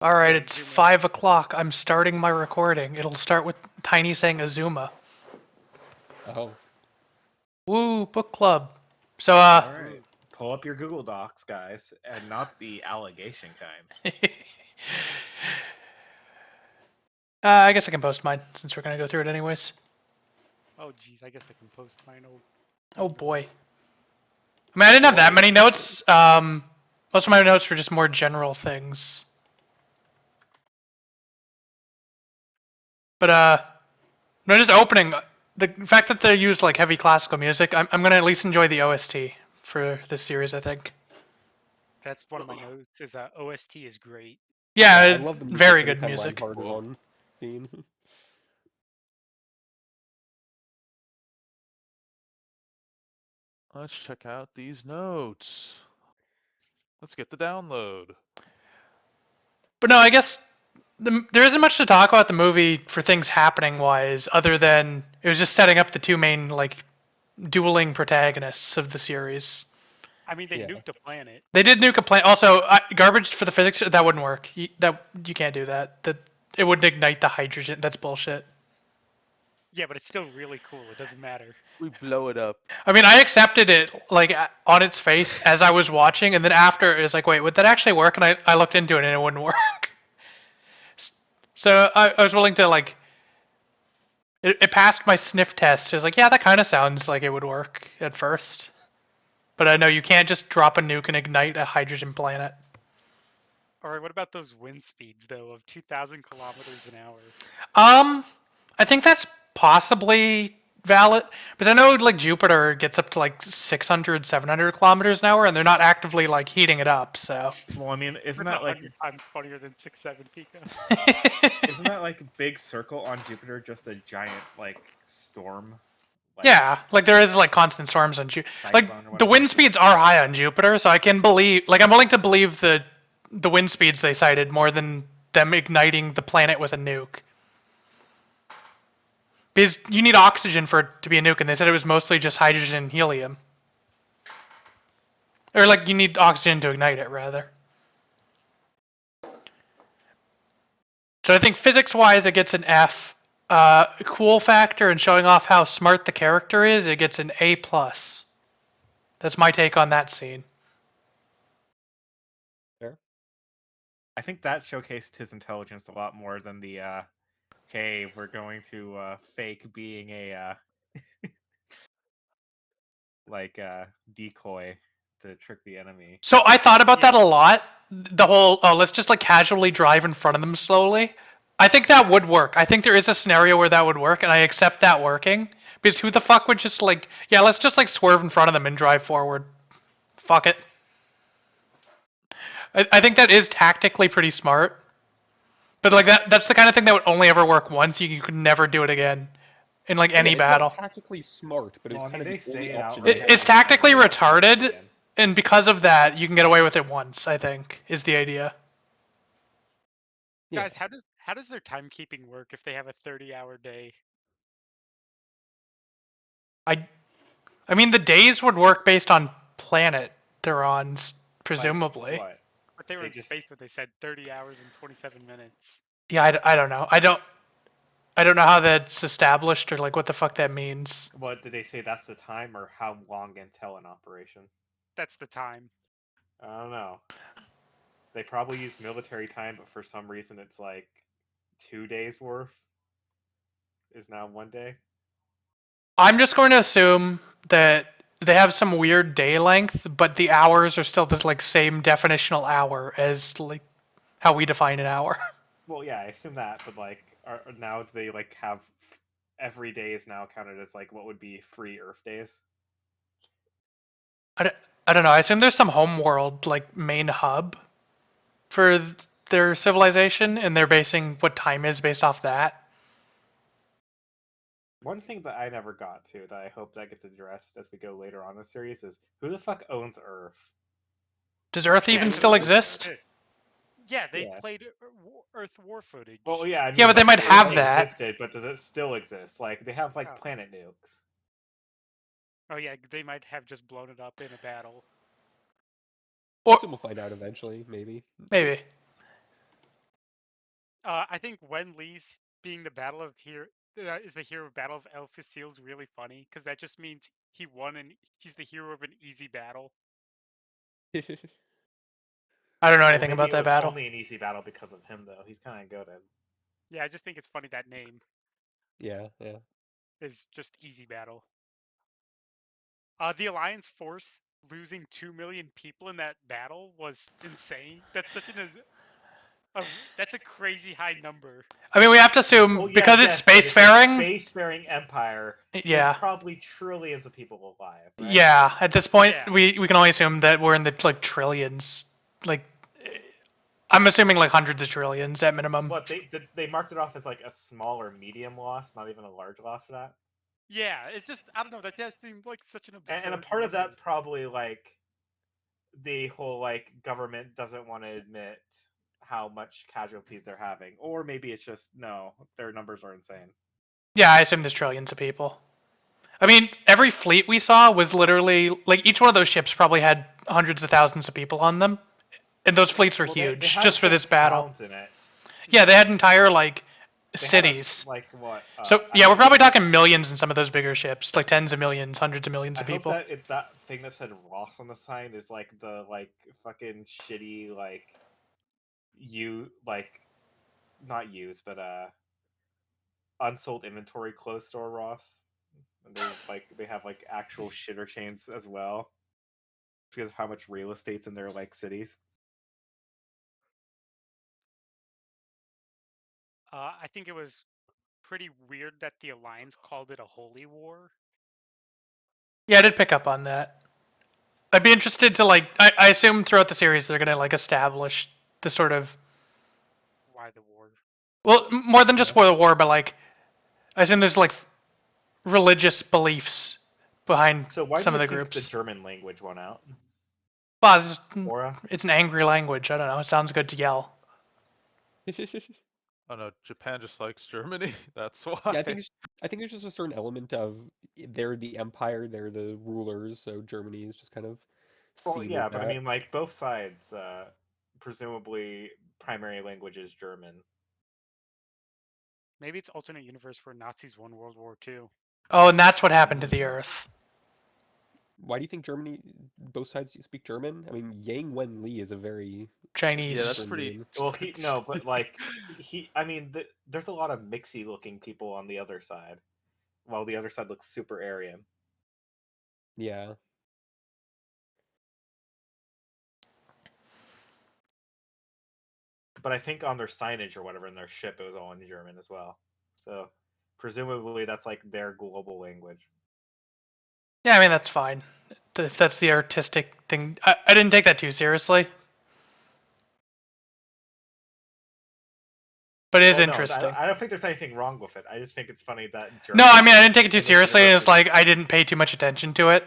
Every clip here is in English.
Alright, it's 5 o'clock. I'm starting my recording. It'll start with Tiny saying Azuma. Oh. Woo, book club. So, Alright. Pull up your Google Docs, guys, and not the allegation kinds. I guess I can post mine, since we're gonna go through it anyways. Oh, geez, I guess I can post mine. Oh boy. I mean, I didn't have that many notes. Most of my notes were just more general things. But, no, just opening. The fact that they use, like, heavy classical music, I'm gonna at least enjoy the OST for this series, I think. That's one of my notes. Is OST is great. Yeah, I love the music very for the good 10 music. line partisan theme. Let's check out these notes. Let's get the download. But no, I guess there isn't much to talk about the movie for things happening wise, other than it was just setting up the two main like dueling protagonists of the series. I mean, they Yeah. nuked a planet. They did nuke a planet. Also, garbage for the physics that wouldn't work. You can't do that. That it wouldn't ignite the hydrogen. That's bullshit. Yeah, but it's still really cool. It doesn't matter. We blow it up. I mean, I accepted it like on its face as I was watching, and then after it was like, wait, would that actually work? And I looked into it and it wouldn't work. So I was willing to like. It passed my sniff test. It was like, yeah, that kind of sounds like it would work at first. But I know you can't just drop a nuke and ignite a hydrogen planet. All right, what about those wind speeds though of 2,000 kilometers an hour? I think that's possibly valid, because I know like Jupiter gets up to like 600, 700 kilometers an hour, and they're not actively like heating it up. So. Well, I mean, isn't That's that like 100 times funnier than 6-7 Pika. isn't that like big circle on Jupiter just a giant like storm? Like, Yeah, like there is like constant storms on Jupiter. Like cyclone or the whatever? wind speeds are high on Jupiter, so I can believe. Like I'm willing to believe the wind speeds they cited more than them igniting the planet with a nuke. Because you need oxygen for it to be a nuke, and they said it was mostly just hydrogen and helium. Or like you need oxygen to ignite it, rather. So I think physics-wise, it gets an F. Cool factor and showing off how smart the character is, it gets an A+. That's my take on that scene. Fair. I think that showcased his intelligence a lot more than the hey, we're going to fake being a like decoy to trick the enemy. So I thought about that Yeah. a lot. The whole, oh, let's just like casually drive in front of them slowly. I think that would work. I think there is a scenario where that would work, and I accept that working. Because who the fuck would just like, yeah, let's just like swerve in front of them and drive forward. Fuck it. I think that is tactically pretty smart. But like that's the kind of thing that would only ever work once. You could never do it again in like any yeah, it's battle. not tactically smart, but it's Well, I kind mean, of they the only say it option. outright. you It's have. tactically Yeah. retarded, and because of that, you can get away with it once. I think is the idea. Yeah. Guys, how does their timekeeping work if they have a 30-hour day? I mean, the days would work based on planet they're on, presumably. What? But they were They in just- space, but they said 30 hours and 27 minutes. Yeah, I don't know. I don't know how that's established or like what the fuck that means. What did they say? That's the time, or how long until an operation? That's the time. I don't know. They probably use military time, but for some reason it's like 2 days worth is now 1 day. I'm just going to assume that they have some weird day length, but the hours are still this like same definitional hour as like how we define an hour. Well, yeah, I assume that, but like, now do they like have every day is now counted as like what would be free Earth days? I don't know. I assume there's some homeworld like main hub for their civilization, and they're basing what time is based off that. One thing that I never got to that I hope that gets addressed as we go later on in the series is who the fuck owns Earth? Does Earth even Yeah, still it exist? Yeah, they Yeah. played Earth war footage. Well, yeah, I mean, Yeah, but they like, might have it that. existed, but does it still exist? Like, they have like Oh. planet nukes. Oh yeah, they might have just blown it up in a battle. Or So we'll find out eventually, maybe. maybe. I think Wen Lee's being the battle of here is the hero of Battle of El Fusil is really funny because that just means he won and he's the hero of an easy battle. I don't know Well, anything maybe about it that was battle. only an easy battle because of him, though. He's kind of goated. Yeah, I just think it's funny that name yeah. is just easy battle. The Alliance force losing 2 million people in that battle was insane. That's such that's a crazy high number. I mean, we have to assume Oh yeah, because it's yes, but it's a spacefaring. spacefaring empire. There's Yeah, probably trillions of people alive, right? yeah. At this point, Yeah. we can only assume that we're in the like trillions. Like, I'm assuming like hundreds of trillions at minimum. What they marked it off as like a small or medium loss, not even a large loss for that. Yeah, it's just I don't know. That just seemed like such an absurd. And a part of number. that's probably like the whole like government doesn't want to admit how much casualties they're having, or maybe it's just no, their numbers are insane. Yeah, I assume there's trillions of people. I mean, every fleet we saw was literally like each one of those ships probably had hundreds of thousands of people on them, and those fleets were Well, huge they had just for whole this battle. towns in it. Yeah, they had entire like They had cities. like what? So I yeah, we're think probably it's like- talking millions in some of those bigger ships, like tens of millions, hundreds of millions I of hope people. that thing that said Ross on the sign is like the like fucking shitty like you like not used but unsold inventory clothes store Ross. And they have like actual shitter chains as well because of how much real estate's in their like cities. I think it was pretty weird that the Alliance called it a holy war. Yeah, I did pick up on that. I'd be interested to like. I assume throughout the series they're gonna like establish the sort of Why the war? well more than just Yeah. for the war, but like I assume there's like religious beliefs behind So why do some you the think the groups. German language won out? Well, Aura? it's an angry language. I don't know. It sounds good to yell. Oh no, Japan just likes Germany. That's why. Yeah, I think there's just a certain element of they're the empire, they're the rulers, so Germany is just kind of Well, seen yeah, as but I that. mean, like both sides, presumably primary language is German. Maybe it's alternate universe where Nazis won World War II. Oh, and that's what happened to the Earth. Why do you think Germany, both sides speak German? I mean, Yang Wenli is a very Chinese. Yeah, that's Eastern pretty. name. Well, no, but like I mean, there's a lot of mixy-looking people on the other side, while the other side looks super Aryan. Yeah. But I think on their signage or whatever in their ship, it was all in German as well. So presumably that's like their global language. Yeah, I mean that's fine. If that's the artistic thing, I didn't take that too seriously. But it is Well, no, interesting. I don't think there's anything wrong with it. I just think it's funny that No, I mean I didn't take it too in this seriously. universe It's like I didn't pay too much attention to it.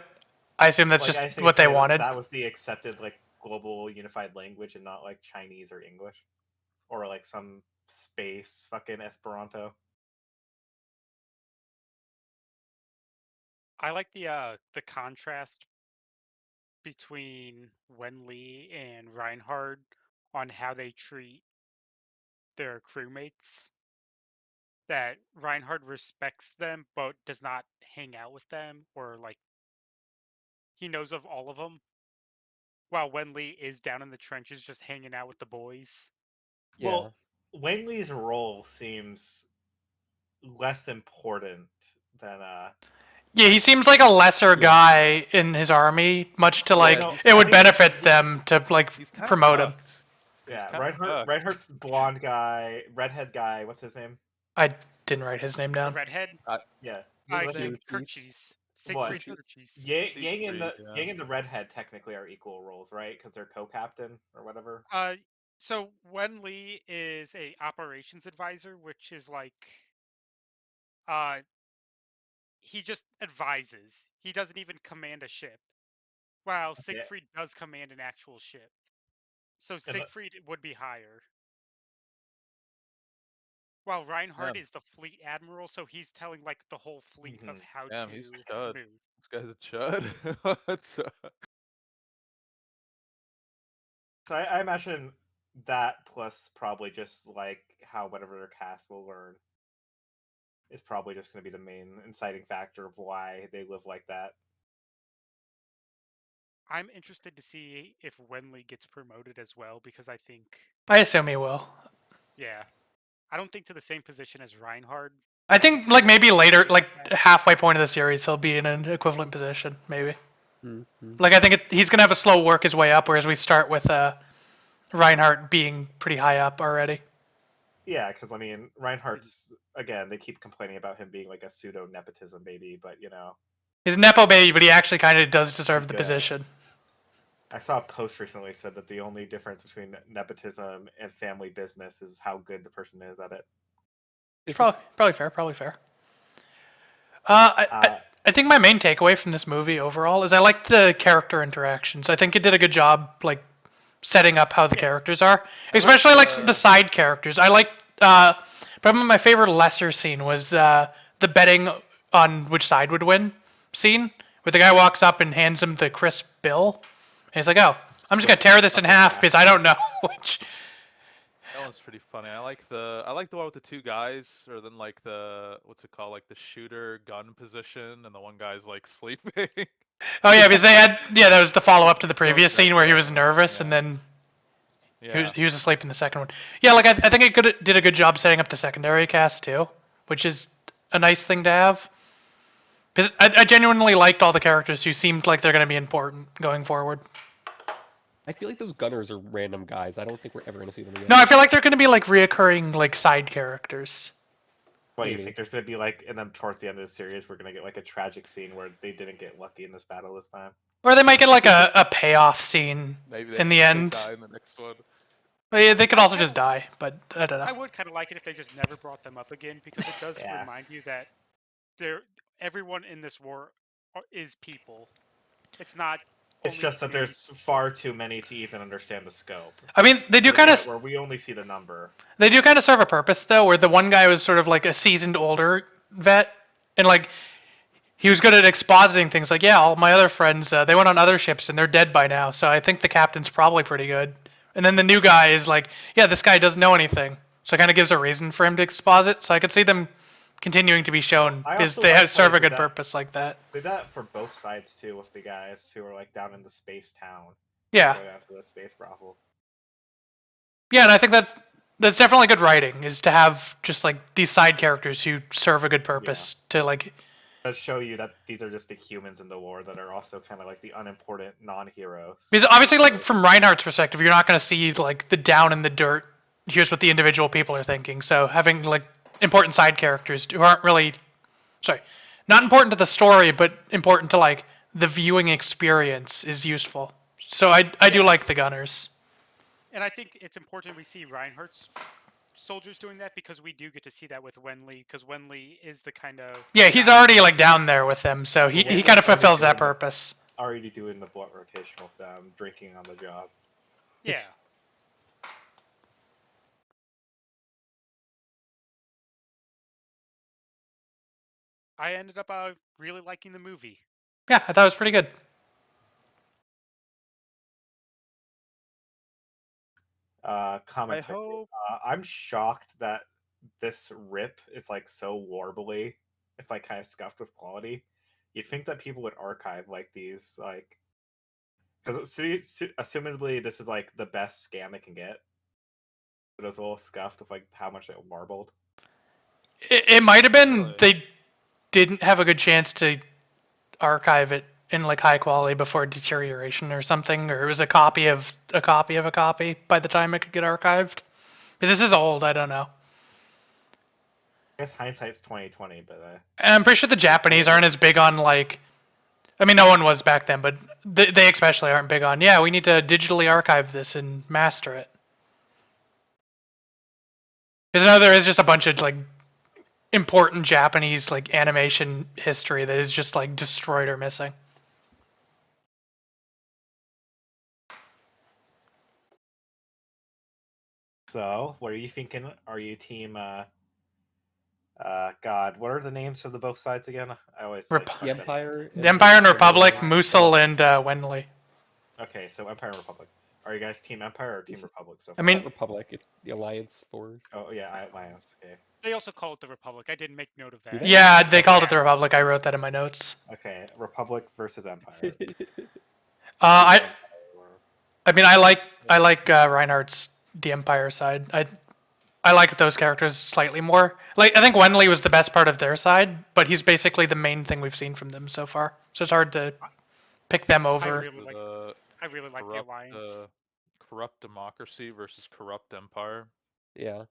I assume that's like, just I think what it's they funny wanted. that was the accepted like global unified language and not like Chinese or English or like some space fucking Esperanto. I like the contrast between Wenli and Reinhard on how they treat their crewmates. That Reinhard respects them but does not hang out with them or like he knows of all of them. While Wenli is down in the trenches just hanging out with the boys. Yeah. Well, Wang Li's role seems less important than Yeah, he seems like a lesser Yeah. guy in his army, much to like no, it I would think benefit them to like He's kind promote of him. cucked. He's yeah, kinda cucked. Reinhardt's blonde guy, redhead guy. What's his name? I didn't write his name The down. redhead, Yeah, Like what's his name? Kirchis. What? Siegfried Kirchis. Siegfried, yeah. Yang and the redhead technically are equal roles, right? Because they're co-captain or whatever. So Wenli is a operations advisor, which is like uh he just advises. He doesn't even command a ship. While Siegfried does command an actual ship. So And Siegfried would be higher. While Reinhardt Damn, is the fleet admiral, so he's telling like the whole fleet of how damn, to he's chud. move. This guy's a chud. What's so I imagine that plus probably just like how whatever their cast will learn is probably just going to be the main inciting factor of why they live like that. I'm interested to see if Wenley gets promoted as well, because I think, I assume he will. yeah, I don't think to the same position as Reinhard. I think Because like maybe later, something like like that. halfway point of the series, he'll be in an equivalent position. Maybe. Mm-hmm. Like I think he's gonna have a slow work his way up, whereas we start with Reinhardt being pretty high up already. Yeah, because I mean, Reinhardt's again. They keep complaining about him being like a pseudo nepotism baby, but you know, He's a nepo baby, but he actually kind of does deserve He's the good. position. I saw a post recently said that the only difference between nepotism and family business is how good the person is at it. It's probably fair. Probably fair. I think my main takeaway from this movie overall is I liked the character interactions. I think it did a good job, like setting up how the Yeah. characters are, I especially like like the side characters. I like. Probably my favorite lesser scene was the betting on which side would win scene, where the guy walks up and hands him the crisp bill, and he's like, "Oh, I'm just gonna tear this in half because I don't know which." That one's pretty funny. I like the one with the two guys, or then like the what's it called, like the shooter gun position, and the one guy's like sleeping. Oh yeah, because they had that was the follow up to the So previous scene where he was retro, nervous and yeah. then Yeah. he was asleep in the second one. Yeah, like I think it did a good job setting up the secondary cast too, which is a nice thing to have. Because I genuinely liked all the characters who seemed like they're going to be important going forward. I feel like those gunners are random guys. I don't think we're ever gonna see them again. No, I feel like they're going to be like reoccurring like side characters. What do you Maybe. think? There's going to be like, and then towards the end of the series, we're going to get like a tragic scene where they didn't get lucky in this battle this time. Or they might get like a payoff scene Maybe in the they end. die in the next one. But yeah, they could I also kinda- just die, but I don't I know. would kind of like it if they just never brought them up again, because it does Yeah. remind you that everyone in this war is people. It's not. It's only just that communities. there's far too many to even understand the scope. I mean, they do To the kind point of where we only see the number. they do kind of serve a purpose though, where the one guy was sort of like a seasoned older vet, and like he was good at expositing things. Like, yeah, all my other friends they went on other ships and they're dead by now, so I think the captain's probably pretty good. And then the new guy is like, yeah, this guy doesn't know anything, so it kind of gives a reason for him to exposit. So I could see them continuing to be shown I because also they like how serve they a did good that. purpose like that. They did that for both sides too, with the guys who are like down in the space town. Yeah, Go down to the space brothel. yeah, and I think that's definitely good writing is to have just like these side characters who serve a good purpose to like. That show you that these are just the humans in the war that are also kind of like the unimportant non-heroes. Because obviously, like from Reinhardt's perspective, you're not going to see like the down in the dirt. Here's what the individual people are thinking. So having like important side characters who aren't really, sorry, not important to the story, but important to like the viewing experience is useful. So I do like the Gunners. And I think it's important we see Reinhardt's soldiers doing that, because we do get to see that with Wenley, because Wenley is the kind of Yeah, he's guy- already like down there with them, so he Yeah, kind of he's already fulfills that doing it. purpose. Already doing the blunt rotation with them, drinking on the job. Yeah. I ended up really liking the movie. Yeah, I thought it was pretty good. I Commentary. hope. I'm shocked that this rip is like so warbly, if like kind of scuffed with quality. You'd think that people would archive like these, like, because assumedly this is like the best scan they can get. But it was a little scuffed with like how much it marbled. It might have been Really? they didn't have a good chance to archive it in like high quality before deterioration or something, or it was a copy of a copy of a copy by the time it could get archived. Because this is old, I don't know. I guess hindsight's 2020, but And I'm pretty sure the Japanese aren't as big on like. I mean, no one was back then, but they especially aren't big on. Yeah, we need to digitally archive this and master it. Because I know there is just a bunch of like important Japanese like animation history that is just like destroyed or missing. so what are you thinking? Are you team? God, what are the names of the both sides again? I always like, The fuck them. Empire. The Empire and the Republic, Republic. Musil and Wenley. Okay, so Empire and Republic. Are you guys Team Empire or Team Republic so I far? mean- Not Republic. It's the Alliance Force. Oh yeah, Alliance. Okay. They also call it the Republic. I didn't make note of Do that. they? Yeah, they called it Okay. the Republic. I wrote that in my notes. Okay. Republic versus Empire. I Empire or- I mean, I like Reinhardt's the Empire side. I like those characters slightly more. Like I think Wenley was the best part of their side, but he's basically the main thing we've seen from them so far. So it's hard to pick them I over. really like. The I really like the Alliance. corrupt democracy versus corrupt empire. Yeah.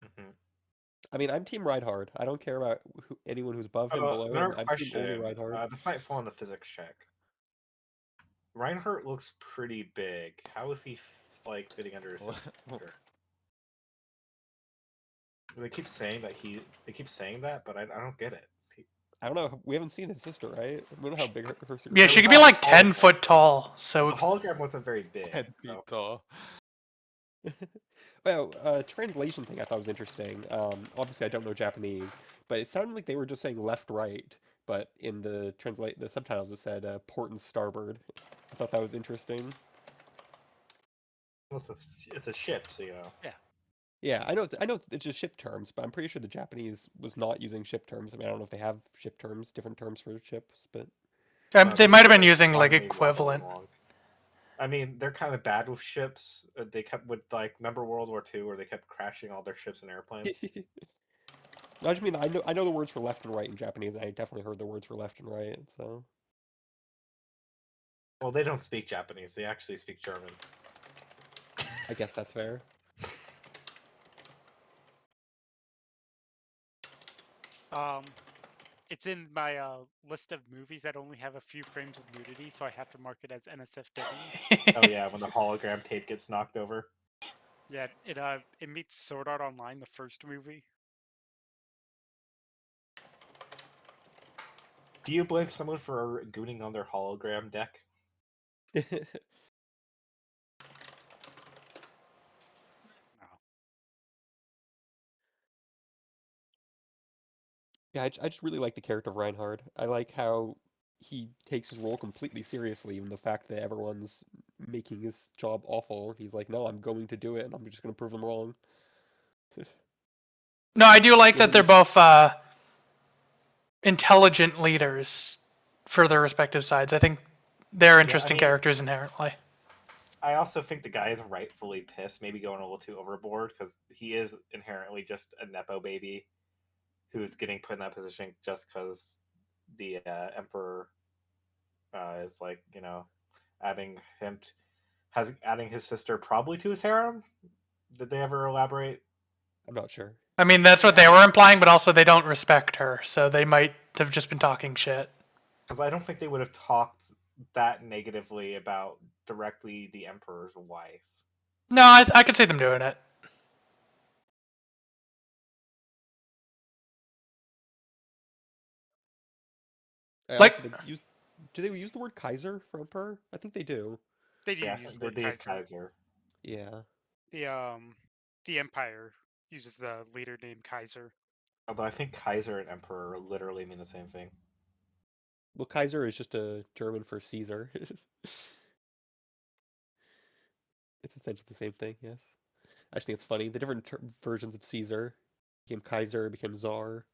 Mhm. I mean, I'm Team Reinhardt. I don't care about anyone who's above him, below Another him. I'm Team only question. Reinhardt. This might fall in the physics check. Reinhardt looks pretty big. How is he like fitting under his sister? They keep saying that They keep saying that, but I don't get it. I don't know. We haven't seen his sister, right? We don't know how big her sister Yeah, is. she was could be a like hologram. 10 foot tall. The So hologram wasn't very big. 10 feet so- tall. Well, translation thing I thought was interesting. Obviously I don't know Japanese, but it sounded like they were just saying left, right. But in the subtitles it said port and starboard. I thought that was interesting. Well, it's a ship, so you know. Yeah, I know it's just ship terms, but I'm pretty sure the Japanese was not using ship terms. I mean, I don't know if they have ship terms, different terms for ships, but they might have been just using like blindly wobbling equivalent. along. I mean, they're kind of bad with ships. They kept with like remember World War II, where they kept crashing all their ships and airplanes. I just mean I know the words for left and right in Japanese, and I definitely heard the words for left and right, so Well, they don't speak Japanese. They actually speak German. I guess that's fair. It's in my list of movies that only have a few frames of nudity, so I have to mark it as NSFW. Oh yeah, when the hologram tape gets knocked over. Yeah, it meets Sword Art Online, the first movie. Do you blame someone for gooning on their hologram deck? No. Yeah, I just really like the character of Reinhard. I like how he takes his role completely seriously, even the fact that everyone's making his job awful. He's like, no, I'm going to do it, and I'm just going to prove them wrong. No, I do like that Doesn't they're he- both intelligent leaders for their respective sides. I think they're interesting mean- characters inherently. I also think the guy is rightfully pissed, maybe going a little too overboard, because he is inherently just a nepo baby who's getting put in that position just because the emperor is like, you know, adding his sister probably to his harem. Did they ever elaborate? I'm not sure. I mean, that's what they were implying, but also they don't respect her, so they might have just been talking shit. Because I don't think they would have talked that negatively about directly the emperor's wife. No, I could see them doing it. Like- Also, do they use the word Kaiser for emperor? I think they do. They do Yeah, use the they word use Kaiser. Kaiser. Yeah. The Empire uses the leader named Kaiser. Although I think Kaiser and emperor literally mean the same thing. Well, Kaiser is just a German for Caesar. It's essentially the same thing, yes. I just think it's funny. The different versions of Caesar became Kaiser, became Tsar.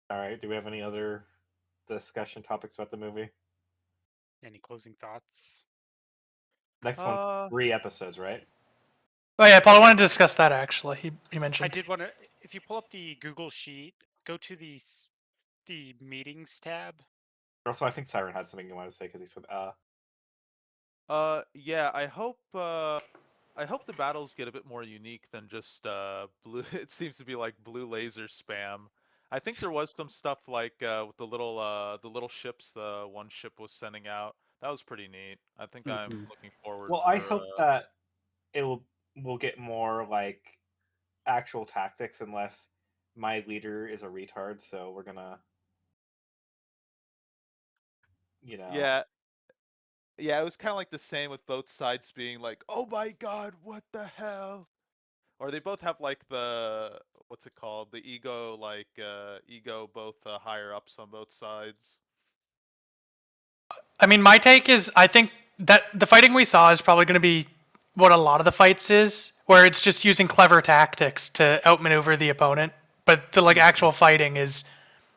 All right. Do we have any other discussion topics about the movie? Any closing thoughts? Next one's 3 episodes, right? Oh yeah, Paul, I wanted to discuss that actually. He mentioned. I did want to. If you pull up the Google Sheet, go to the meetings tab. Also, I think Siren had something you wanted to say because he said, Yeah, I hope the battles get a bit more unique than just blue. It seems to be like blue laser spam. I think there was some stuff like with the little ships the one ship was sending out. That was pretty neat. I think I'm Mhm. looking forward. Well, I for, hope that we'll get more like actual tactics, unless my leader is a retard. So we're gonna, you know. Yeah, yeah, it was kind of like the same with both sides being like, "Oh my God, what the hell?" Or they both have like the what's it called? The ego, ego both higher ups on both sides. I mean, my take is I think that the fighting we saw is probably going to be what a lot of the fights is, where it's just using clever tactics to outmaneuver the opponent. But the like actual fighting is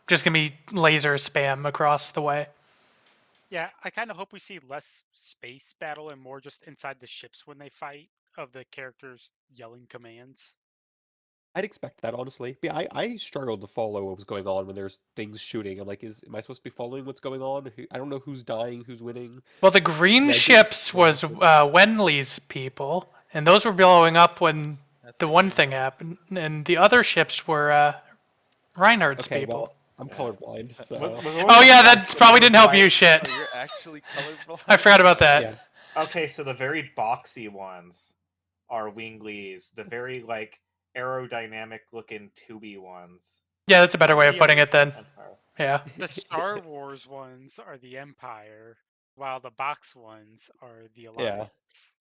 just going to be laser spam across the way. Yeah, I kind of hope we see less space battle and more just inside the ships when they fight of the characters yelling commands. I'd expect that, honestly. But yeah, I struggled to follow what was going on when there's things shooting. I'm like, am I supposed to be following what's going on? I don't know who's dying, who's winning. Well, the green Yeah, I did- ships yeah, was Wenley's people, and those were blowing up when That's the one weird. thing happened, and the other ships were Reinhardt's Okay, people. well, I'm Yeah. colorblind, so Was one Oh of the yeah, boxy that probably ones didn't help you like- shit. Oh, you're actually colorblind. I forgot about that. yeah. Okay, so the very boxy ones are Winglies. The very like aerodynamic looking tubey ones. Yeah, that's a better way of Yeah, putting it then. Empire. Yeah. The Star Wars ones are the Empire, while the box ones are the Alliance.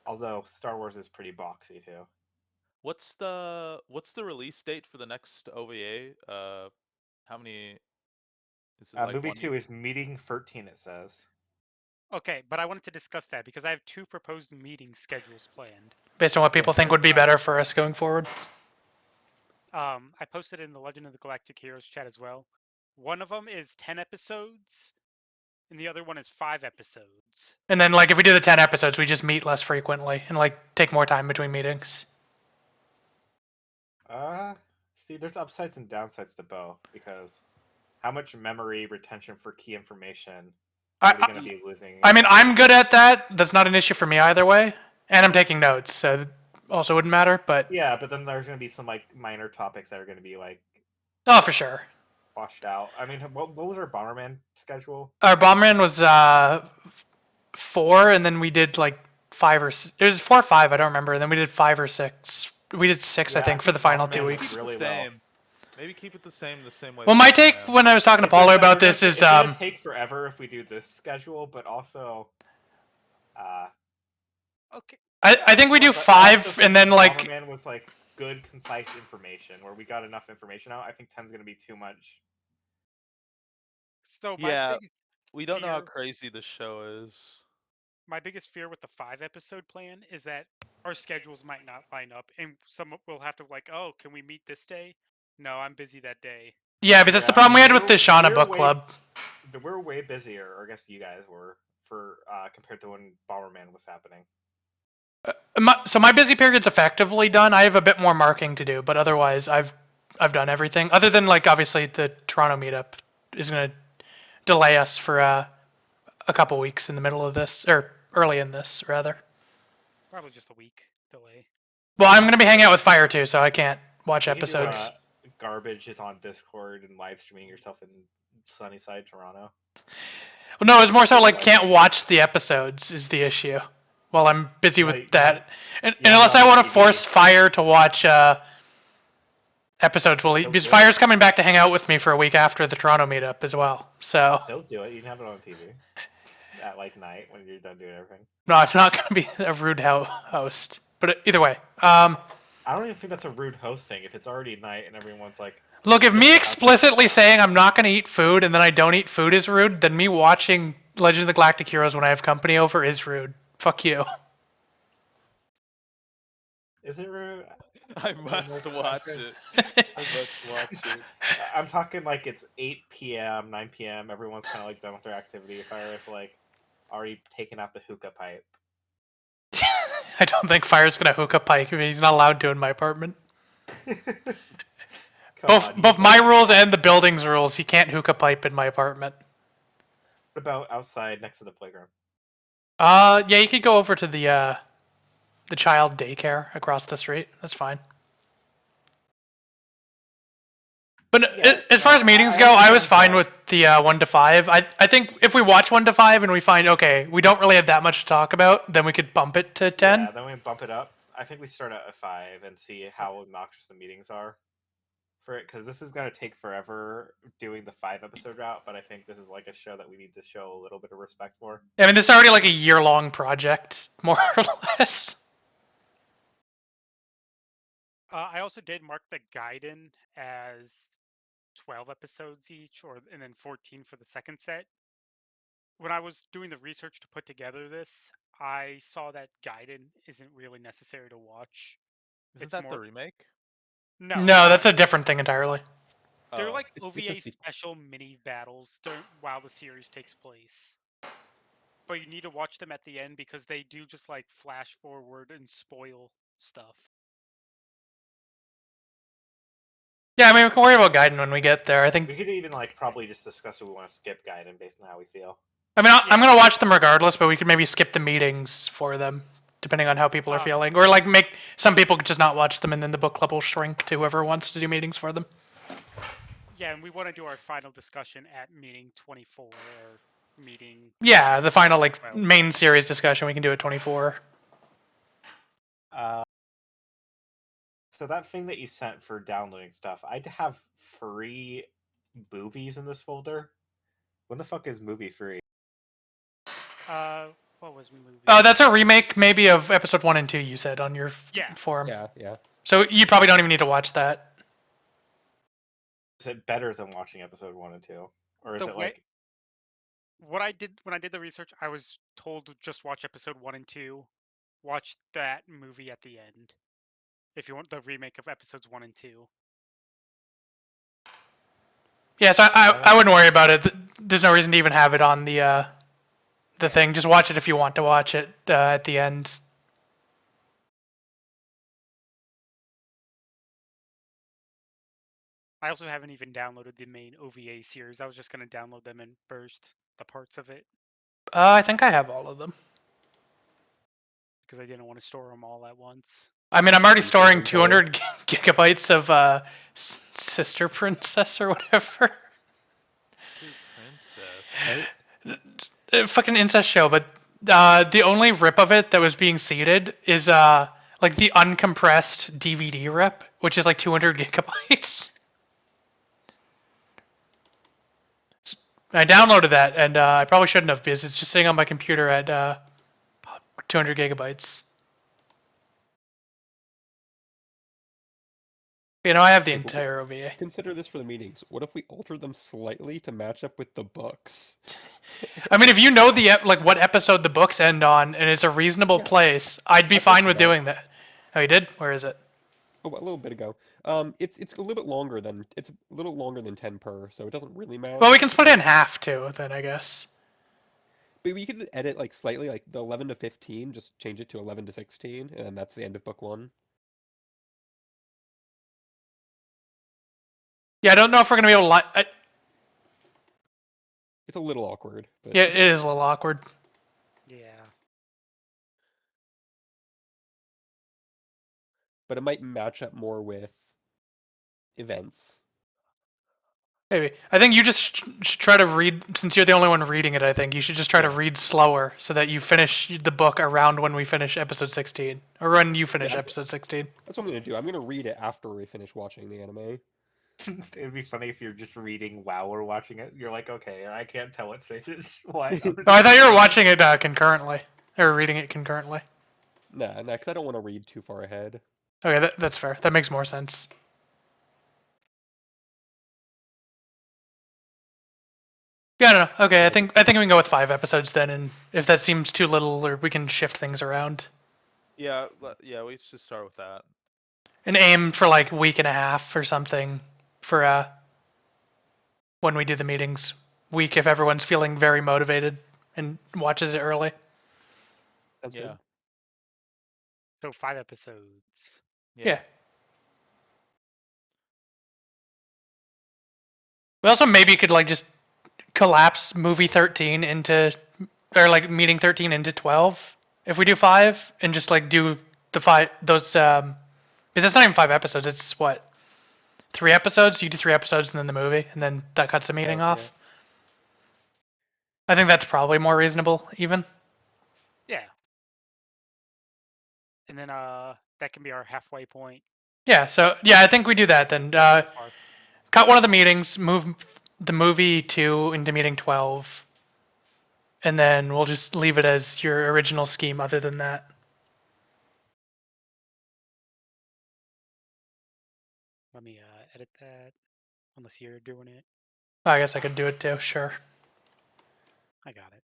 Although Star Wars is pretty boxy too. What's the release date for the next OVA? How many? Is it like Movie 1 2 year? is Meeting 13, it says. Okay, but I wanted to discuss that because I have 2 proposed meeting schedules planned. Based on what people think would be better for us going forward. I posted in the Legend of the Galactic Heroes chat as well. One of them is 10 episodes, and the other one is 5 episodes. And then like if we do the 10 episodes, we just meet less frequently and like take more time between meetings. See, there's upsides and downsides to both because how much memory retention for key information are we going to be losing? I mean, I'm good at that. That's not an issue for me either way. And I'm taking notes, so it also wouldn't matter, but Yeah, but then there's going to be some like minor topics that are going to be like oh, for sure. washed out. I mean, what was our Bomberman schedule? Our Bomberman was 4 and then we did like 5 or it was 4 or 5, I don't remember. And then we did 5 or 6. We did 6 I Yeah, think I for the think final Bomberman 2 was weeks. Keep it really the well. same. Maybe keep it the same way. Well, my take when I was talking to It's just Paulo that about we're this gonna- is it's gonna take forever if we do this schedule, but also Okay, I think we do but I also 5 think and then like Bomberman was like good, concise information where we got enough information out. I think 10's gonna be too much. so Yeah, we don't know how fear- crazy the show is. my biggest fear with the 5 episode plan is that our schedules might not line up, and some will have to like, oh, can we meet this day? No, I'm busy that day. yeah, because that's the Yeah, I problem we mean, had with the Shauna book way- club. We're way busier, or I guess you guys were, for compared to when Bomberman was happening. So my busy period's effectively done. I have a bit more marking to do, but otherwise I've done everything. Other than like obviously the Toronto meetup is gonna delay us for a couple weeks in the middle of this or early in this rather. Probably just a week delay. Well, I'm gonna be hanging out with Fire too, so I can't watch You can do, episodes. garbage is on Discord and live streaming yourself in Sunnyside, Toronto. Well, no, it's more so like can't watch the episodes is the issue. While I'm busy Well, with that, and yeah, unless no, I want to TV. force Fire to watch episodes, because do it. Fire's coming back to hang out with me for a week after the Toronto meetup as well. So He'll do it. You can have it on TV at like night when you're done doing everything. no, I'm not gonna be a rude host. But either way, I don't even think that's a rude host thing. If it's already night and everyone's like, look, if me Yeah. explicitly saying I'm not gonna eat food and then I don't eat food is rude, then me watching Legend of the Galactic Heroes when I have company over is rude. Fuck you. is it rude? I must watch it. I must watch it. I'm talking like it's 8 p.m., 9 p.m. Everyone's kind of like done with their activity. If I was like already taking out the hookah pipe. I don't think Fire's gonna hook a pike. I mean, he's not allowed to in my apartment. Both my rules and the building's rules. He can't hook a pipe in my apartment. What about outside next to the playground? Yeah, you could go over to the child daycare across the street. That's fine. But Yeah, as far as meetings go, I was understand fine that. with the 1 to 5. I think if we watch 1 to 5 and we find okay, we don't really have that much to talk about, then we could bump it to 10. Yeah, then we bump it up. I think we start at 5 and see how obnoxious the meetings are for it, because this is going to take forever doing the 5 episode route. But I think this is like a show that we need to show a little bit of respect for. I mean, this is already like a year-long project, more or less. I also did mark the Gaiden as 12 episodes each, and then 14 for the second set. When I was doing the research to put together this, I saw that Gaiden isn't really necessary to watch. Isn't It's that more the remake? no, No, that's a different thing entirely. they're Oh. like It's a OVA sequel. special mini battles while the series takes place. But you need to watch them at the end because they do just like flash forward and spoil stuff. Yeah, I mean, we can worry about Gaiden when we get there. I think. We could even like probably just discuss if we want to skip Gaiden based on how we feel. I mean, I'm Yeah. gonna watch them regardless, but we could maybe skip the meetings for them, depending on how people are feeling, or like make some people could just not watch them, and then the book club will shrink to whoever wants to do meetings for them. Yeah, and we want to do our final discussion at meeting 24 or meeting. Yeah, the final like Well. main series discussion we can do at 24. So that thing that you sent for downloading stuff, I have 3 movies in this folder. When the fuck is movie 3? What was movie? Oh, that's a remake maybe of episode 1 and 2. You said on your Yeah. forum. Yeah. So you probably don't even need to watch that. Is it better than watching episode 1 and 2? Or is The it way- like What I did when I did the research, I was told to just watch episode 1 and 2. Watch that movie at the end. If you want the remake of episodes 1 and 2. Yeah, so I wouldn't worry about it. There's no reason to even have it on the thing. Just watch it if you want to watch it at the end. I also haven't even downloaded the main OVA series. I was just going to download them and burst the parts of it I think I have all of them. because I didn't want to store them all at once. I mean, I'm already You said storing them 200 gigabytes of Sister Princess or whatever. Princess. Right? Fucking incest show, but the only rip of it that was being seeded is like the uncompressed DVD rip, which is like 200 gigabytes. I downloaded that, and I probably shouldn't have because it's just sitting on my computer at 200 gigabytes. You know, I have the Okay, but entire OVA. Consider this for the meetings. What if we alter them slightly to match up with the books? I mean, if you know the like what episode the books end on, and it's a reasonable Yeah, place, I'd be I fine posted with that. doing that. Oh, you did? Where is it? Oh, a little bit ago. It's a little bit longer than 10 per, so it doesn't really matter. Well, we can split it in half too, then I guess. But we could edit like slightly, like the 11 to 15, just change it to 11 to 16, and then that's the end of book 1. Yeah, I don't know if we're gonna be able to. It's a little awkward, but Yeah, it is a little awkward. Yeah. but it might match up more with events. Maybe. I think you just should try to read, since you're the only one reading it. I think you should just try to Yeah. read slower so that you finish the book around when we finish episode 16, or when you finish Yeah. episode 16. That's what I'm gonna do. I'm gonna read it after we finish watching the anime. it'd be funny if you're just reading while we're watching it. You're like, okay, I can't tell what stage it's what. Oh, I thought you were watching it concurrently, or reading it concurrently. Nah, because I don't want to read too far ahead. Okay, that's fair. That makes more sense. Yeah, no, no. Okay, I think we can go with 5 episodes then, and if that seems too little, or we can shift things around Yeah, we should start with that. and aim for like a week and a half or something for when we do the meetings. Week if everyone's feeling very motivated and watches it early. That's Yeah. good. So 5 episodes. Yeah. We also maybe could like just collapse movie 13 into, or like meeting 13 into 12 if we do 5, and just like do the 5 those because it's not even 5 episodes. It's what, 3 episodes. You do 3 episodes and then the movie, and then that cuts the meeting Yeah, off. I think that's probably more reasonable even. Yeah. And then that can be our halfway point. Yeah. So yeah, I think we do that then. So far. Cut one of the meetings, move the movie 2 into meeting 12, and then we'll just leave it as your original scheme other than that. edit that. Unless you're doing it. I guess I could do it too, sure. I got it.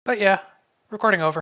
But yeah, recording over.